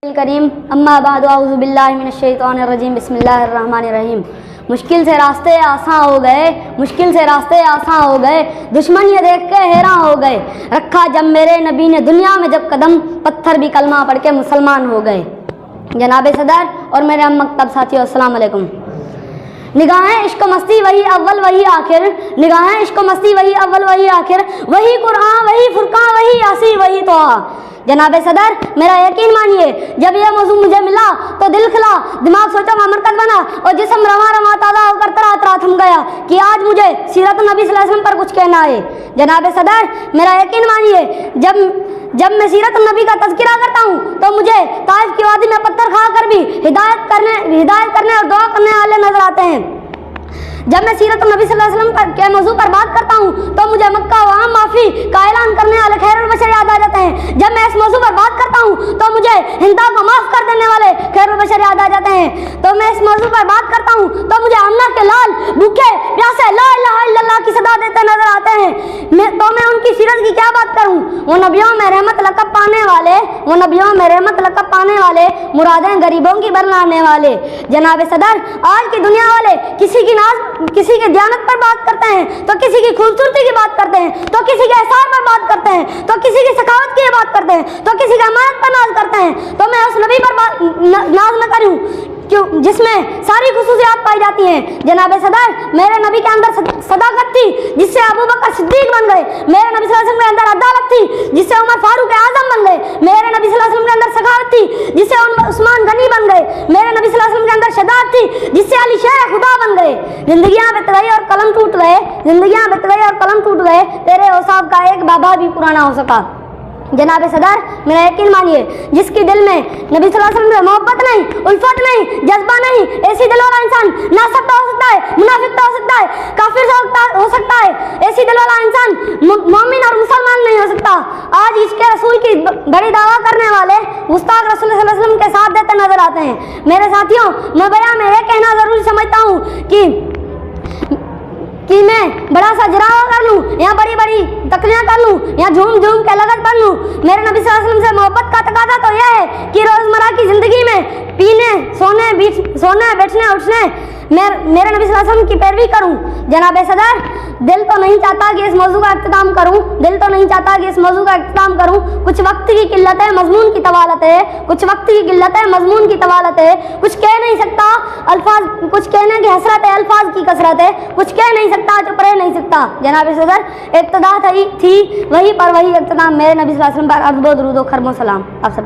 کریم اما بعد اعوذ باللہ من الشیطان الرجیم بسم اللہ الرحمن الرحیم۔ مشکل سے راستے آسان ہو گئے، مشکل سے راستے آسان ہو گئے، دشمن یہ دیکھ کے حیران ہو گئے، رکھا جب میرے نبی نے دنیا میں جب قدم، پتھر بھی کلمہ پڑھ کے مسلمان ہو گئے۔ جناب صدر اور میرے ہم مکتب ساتھیوں، السلام علیکم۔ نگاہیں عشق و مستی وہی اول وہی آخر، نگاہیں عشق و مستی وہی اول وہی آخر، وہی قرآن وہی فرقان وہی یاسین وہی توحا۔ جناب صدر میرا یقین مانیے، جب یہ موضوع مجھے ملا تو دل کھلا، دماغ سوچا مرکز بنا اور جسم رواں رواں تازہ ہو کر طرح طرح تھم گیا کہ آج مجھے سیرت النبی صلی اللہ علیہ وسلم پر کچھ کہنا ہے۔ جناب صدر میرا یقین مانیے، جب میں سیرت النبی کا تذکرہ کرتا ہوں تو مجھے طائف کی وادی میں پتھر کھا کر بھی ہدایت کرنے اور دعا کرنے والے نظر آتے ہیں۔ جب میں سیرت النبی صلی اللہ علیہ وسلم کے موضوع پر بات کرتا ہوں تو مجھے مکہ و عام معافی کا اعلان کرنے والے خیر البشر یاد آ جاتے ہیں۔ جب میں اس موضوع پر بات کرتا ہوں تو مجھے ہندا کو معاف کر دینے والے خیر البشر یاد آ جاتے ہیں۔ تو میں اس موضوع پر بات کرتا ہوں تو مجھے امنا کے لال بھوکے پیاسے لا الہ الا اللہ کی صدا دیتے نظر آتے ہیں۔ تو میں ان کی سیرت کی کیا بات کروں؟ وہ نبیوں میں رحمت لقب پانے والے، وہ نبیوں میں رحمت لقب پانے والے، مرادیں غریبوں کی برلانے والے۔ جناب صدر آج کی دنیا والے کسی کی دیانت پر بات کرتے ہیں تو کسی کی خوبصورتی کی بات کرتے ہیں، تو کسی کے احسان پر بات کرتے ہیں، تو کسی کی سخاوت کی بات کرتے ہیں، تو کسی کی امانت پر ناز کرتے ہیں۔ تو میں اس نبی پر ناز نہ کروں جس میں ساری خصوصیات پائی جاتی ہیں۔ جناب صدر میرے نبی کے اندر صداقت تھی جس سے ابو بکر صدیق بن گئے، میرے نبی صلی اللہ علیہ وسلم کے اندر عدالت تھی جس سے عمر فاروق اعظم بن گئے، میرے نبی صلی اللہ علیہ وسلم کے اندر سخاوت تھی جس سے عثمان غنی بن گئے، میرے نبی صلی اللہ علیہ وسلم کے اندر شجاعت تھی جس سے علی شیر خدا بن گئے۔ زندگیاں بت گئی اور قلم ٹوٹ گئے، زندگیاں بت گئی اور قلم ٹوٹ گئے، تیرے اوصاف کا ایک بابا بھی پرانا ہو سکا۔ جناب صدر میرا یقین مانیے، جس کی دل میں نبی صلی اللہ علیہ وسلم سے محبت نہیں، الفت نہیں، جذبہ نہیں، ایسی دل والا انسان ناسب ہو سکتا ہے، منافق ہو سکتا ہے، کافر ہو سکتا ہے، ایسی دل والا انسان مومن اور مسلمان نہیں ہو سکتا۔ آج اس کے رسول کی بڑی دعویٰ کرنے والے گستاخ رسول صلی اللہ علیہ وسلم کے ساتھ دیتے نظر آتے ہیں۔ میرے ساتھیوں میں بیان میں یہ کہنا ضروری سمجھتا ہوں کہ میں بڑا سا جراوہ کر لوں یا بڑی بڑی تقریاں کر لوں یا جھوم جھوم کے لغت بن لوں، میرے نبی صلی اللہ علیہ وسلم سے محبت کا تقاضا تو یہ ہے کہ روزمرہ کی زندگی میں پینے سونے بیٹھنے اٹھنے میرے نبی صلی اللہ علیہ وسلم کی پیروی کروں۔ جناب صدر دل تو نہیں چاہتا کہ اس موضوع کا اختتام کروں، دل تو نہیں چاہتا کہ اس موضوع کا اختتام کروں، کچھ وقت کی قلت ہے، مضمون کی طوالت ہے، کچھ وقت کی قلت ہے، مضمون کی طوالت ہے، کچھ کہہ نہیں سکتا، الفاظ کچھ کہنے کی حسرت ہے، الفاظ کی کثرت ہے، کچھ کہہ نہیں سکتا، چپ رہ نہیں سکتا۔ جناب صدر ابتدا تھی وہی پر وہی اختتام، میرے نبی صلی اللہ علیہ وسلم پر عرض و درود و خرم و سلام۔ آپ سب